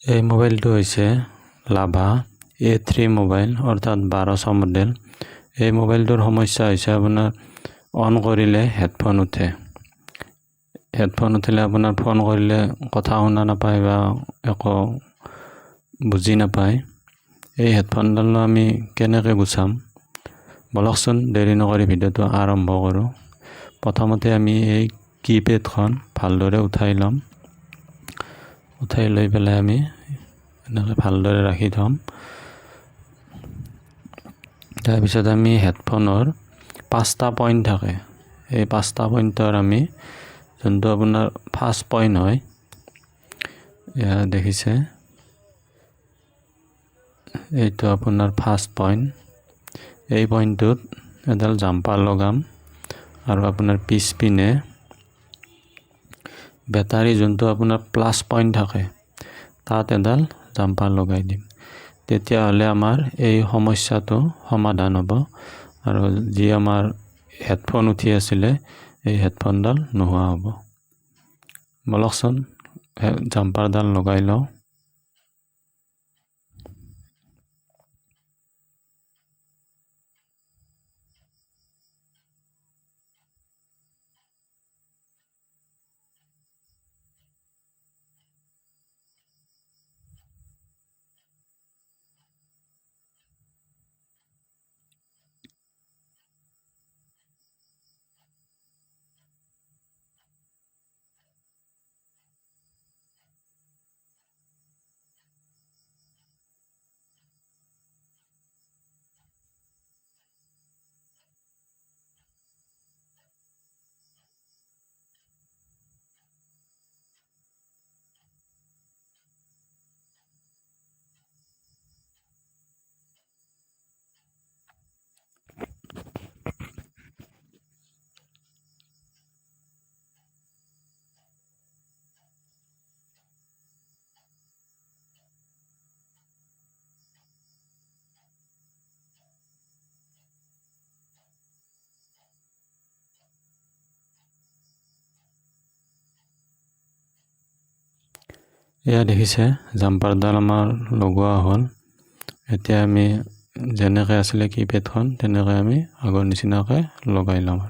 এই মোবাইলটো হৈছে লাভা A3 মোবাইল অৰ্থাৎ 1200 মডেল। এই মোবাইলটোৰ সমস্যা হৈছে আপোনাৰ অন কৰিলে হেডফোন উঠে। হেডফোন উঠিলে আপোনাৰ ফোন কৰিলে কথা শুনা নাপায় বা একো বুজি নাপায়। এই হেডফোনডাল আমি কেনেকৈ গুচাম বলকচোন, দেৰি নকৰি ভিডিঅ'টো আৰম্ভ কৰোঁ। প্ৰথমতে আমি এই কিপেডখন ভালদৰে উঠাই ল'ম। উঠাই লৈ পেলাই আমি এনেকৈ ভালদৰে ৰাখি থ'ম। তাৰপিছত আমি হেডফোনৰ 5টা পইণ্ট থাকে। এই 5টা পইণ্টৰ আমি যোনটো আপোনাৰ ফাৰ্ষ্ট পইণ্ট হয়, এয়া দেখিছে, এইটো আপোনাৰ ফাৰ্ষ্ট পইণ্ট। এই পইণ্টটোত এডাল জাম্পাৰ লগাম আৰু আপোনাৰ পিছপিনে বেটাৰী যোনটো আপোনাৰ প্লাছ পইণ্ট থাকে তাত এডাল জাম্পাৰ লগাই দিম। তেতিয়াহ'লে আমাৰ এই সমস্যাটো সমাধান হ'ব আৰু যি আমাৰ হেডফোন উঠি আছিলে এই হেডফোনডাল নোহোৱা হ'ব। বলকচোন জাম্পাৰডাল লগাই লওঁ। এয়া দেখিছে জাম্পাৰডাল আমাৰ লগোৱা হ'ল। এতিয়া আমি যেনেকৈ আছিলে কিপেডখন তেনেকৈ আমি আগৰ নিচিনাকৈ লগাই ল'ম।